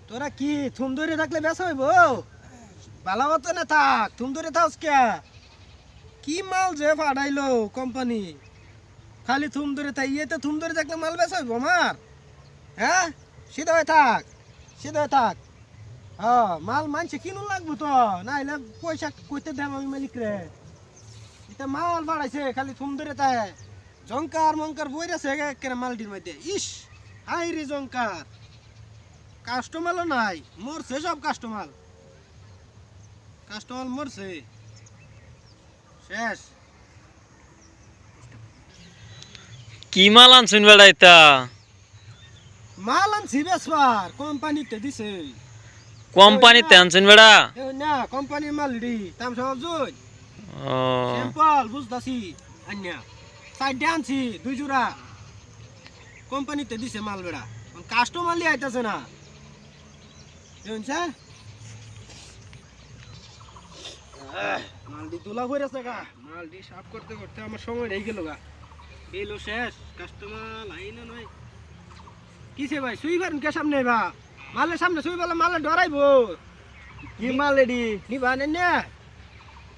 তোরা কি থুম ধরে থাকলে বেসা হইব ভালো মতো না থাক থুম ধরে থাকস কে কি মাল যে ফাটাইলো কোম্পানি খালি থুম ধরে থাক ইয়েতে থুম ধরে থাকলে মাল বেসা হইব আমার হ্যাঁ সিধা হয়ে থাক সিধা হয়ে থাক হ্যাঁ মাল মানছে কিনুন লাগবো তো নাইলে পয়সা কইতে দেব আমি মালিক রে এটা মাল ফাটাইছে খালি থুম ধরে থাক জঙ্কার মঙ্কার বইরেছে একেবারে মালটির মধ্যে ইস হাই রে জঙ্কার কাস্টমারও নাই মরছে সব কাস্টমার কাস্টমার মরছে শেষ কি মাল আনছেন বেড়া এটা মাল আনছি বেসবার কোম্পানিতে দিছে কোম্পানিতে আনছেন বেড়া না কোম্পানির মাল রে দাম সব জুই ও সিম্পল বুঝতাছি আন্যা সাইড আনছি দুই জোড়া কোম্পানিতে দিছে মাল বেড়া কাস্টমার লিয়ে আইতাছে না শুনছে মালটি তোলা করেছে গা মালটি সাফ করতে করতে আমার সময় হয়ে গেল গা এলো শেষ কাস্টমার আই না নয় কিসে ভাই শুই পারেন কে সামনে বা মালের সামনে শুই বলে মালে ডরাইবো কি মাল এডি নিবা না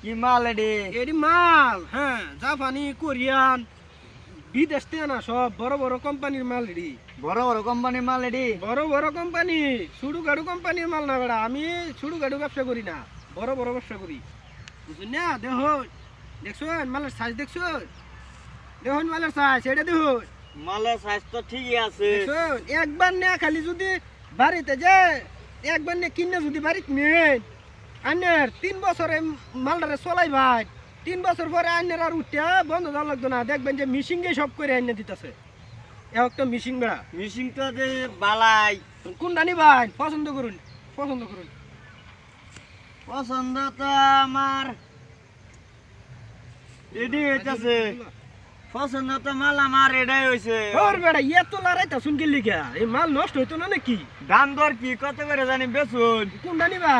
কি মাল এডি এডি মাল হ্যাঁ জাপানি কোরিয়ান বিদেশ থেকে না সব বড় বড় কোম্পানির মাল এডি বড় বড় কোম্পানি মাল এডি বড় বড় কোম্পানি ছুটু গাড়ু কোম্পানির মাল না বেড়া আমি ছুটু গাড়ু ব্যবসা করি না বড় বড় ব্যবসা করি বুঝলেন না দেখো দেখছো মালের সাইজ দেখছো দেখুন মালের সাইজ এটা দেখুন মালের সাইজ তো ঠিকই আছে দেখছো একবার না খালি যদি বাড়িতে যে একবার না কিনে যদি বাড়িতে নেন আনের 3 বছরে মালটারে চলাই ভাই 3 বছর পরে আনের আর উঠতে বন্ধ দেওয়া লাগতো না দেখবেন যে মিশিংয়ে সব করে আনে দিতেছে একটা মিশিং বেড়া মিশিং তো যে বালাই কোনটা নিবেন পছন্দ করুন পছন্দ করুন পছন্দ তো আমার এডি হইতাছে পছন্দ তো মাল আমার এডাই হইছে ওর বেড়া এত লড়াইতা শুন কি লিখা এই মাল নষ্ট হইতো না নাকি দাম দর কি কত করে জানি বেচুন কোনটা নিবা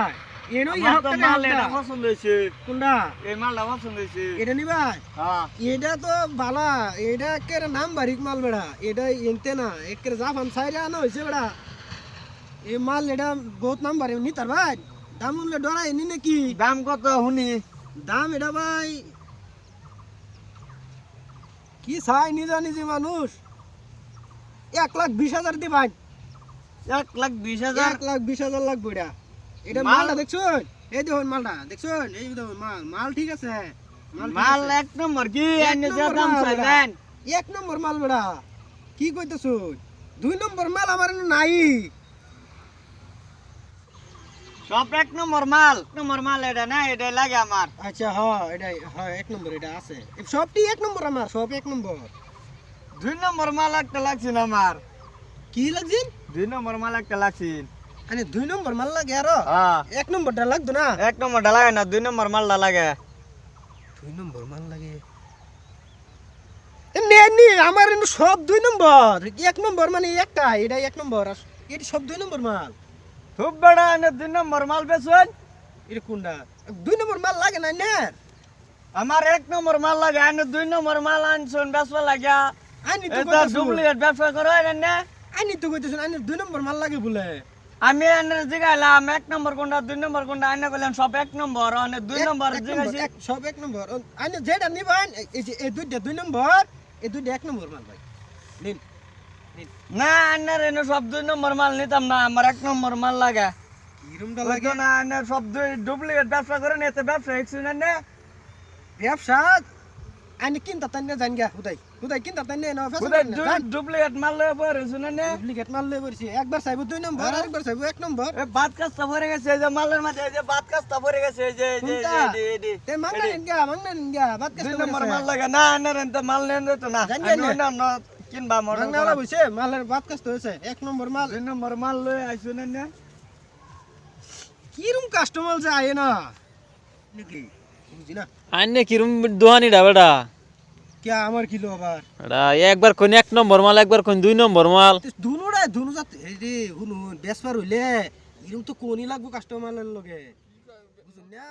এনো আমার তো মাল এটা পছন্দ হইছে কোনটা এই মালটা পছন্দ হইছে এটা নিবা হ্যাঁ এটা তো বালা এটা একের নাম বারিক মাল বেড়া এটা এনতে না একের জাপান সাইরা না হইছে বেড়া এই মাল এটা বহুত নাম বাড়ি নি তার ভাই দাম মূল্য ডরাই নি নাকি দাম কত শুনি দাম এটা ভাই কি চাই নিজা নিজে মানুষ 1,20,000 দি ভাই 1,20,000 1,20,000 লাগবে এটা এটা মাল- মালটা দেখছুন এই দেখুন মালটা দেখছুন এই দেখুন মাল মাল ঠিক আছে ঠিক মাল আছে। এক নম্বর কি এক এনে যে নম্বর দাম মাল চাইবেন এক নম্বর মাল বেড়া কি কইতেছুন 2 নম্বর মাল আমার এনে নাই সব এক নম্বর মাল এটা না এটা লাগে আমার আচ্ছা হ্যাঁ এটা হ্যাঁ 1 নম্বর এটা আছে সবটি 1 নম্বর আমার সব 1 নম্বর 2 নম্বর মাল একটা লাগছে না আমার কি লাগছিন 2 নম্বর মাল একটা লাগছে আরে 2 নম্বর মাল লাগে আর হ্যাঁ 1 নম্বরটা লাগতো না 1 নম্বরটা লাগে না 2 নম্বর মালটা লাগে 2 নম্বর মাল লাগে নি আমার এনে সব 2 নম্বর 1 নম্বর মানে একটা এটা 1 নম্বর আর এটা সব 2 নম্বর মাল খুব বড় এনে 2 নম্বর মাল বেচুন এটা কোনটা 2 নম্বর মাল লাগে না নে আমার 1 নম্বর মাল লাগে এনে 2 নম্বর মাল আনছুন বেচবা লাগা আনি তো এটা ডুপ্লিকেট ব্যবসা করো এনে আনি তো কইতেছেন আনি 2 নম্বর মাল লাগে বলে আমি এনে জিগাইলাম 1 নম্বর কোনটা 2 নম্বর কোনটা এনে কইলেন সব 1 নম্বর এনে 2 নম্বর জিগাইছি সব 1 নম্বর আনি যেটা নিবেন এই যে এই দুইটা 2 নম্বর এই দুইটা 1 নম্বর মাল ভাই নিন না এনে এনে সব 2 নম্বর মাল নিতাম না আমার 1 নম্বর মাল লাগে কিরমটা লাগে লাগে না এনে সব ডুপ্লিকেট ব্যবসা করেন এতে ব্যবসা হিকছুন এনে ব্যবসা আনি কিনতা তান্নে জান গা হুদাই কিনতা তান্নে না বুঝে ফেসা ডুপ্লিকেট মাল লয়ে পড়ে শুনেন না ডুপ্লিকেট মাল লই বলছি একবার চাইবো 2 নম্বর আরেকবার চাইবো 1 নম্বর এ বাত কাস্তা ভরে গেছে এই যে মালের মাঝে এই যে বাত কাস্তা ভরে গেছে এই যে এই যে কোনটা? এই যে তে মাংনা নিন গা বাত দুই কাছে নম্বর মাল লাগে না এনে তো মাল নেন তো না জানি আমি না। না কিনবা মডেল মাংনা বইছে মালের বাত কাছে হইছে 1 নম্বর মাল 2 নম্বর মাল লয়ে আইছুন না কিরম কাস্টমার যায় না নাকি বুঝি না আইনে কিরম দোহানি বেড়া কে আমার কিলো আবার এটা একবার কোন 1 নম্বর মাল একবার কোন 2 নম্বর মাল দুনো জাত এই রে হুন বেসবার হইলে এরকম তো কোনই লাগবো কাস্টমারের লগে বুঝুন না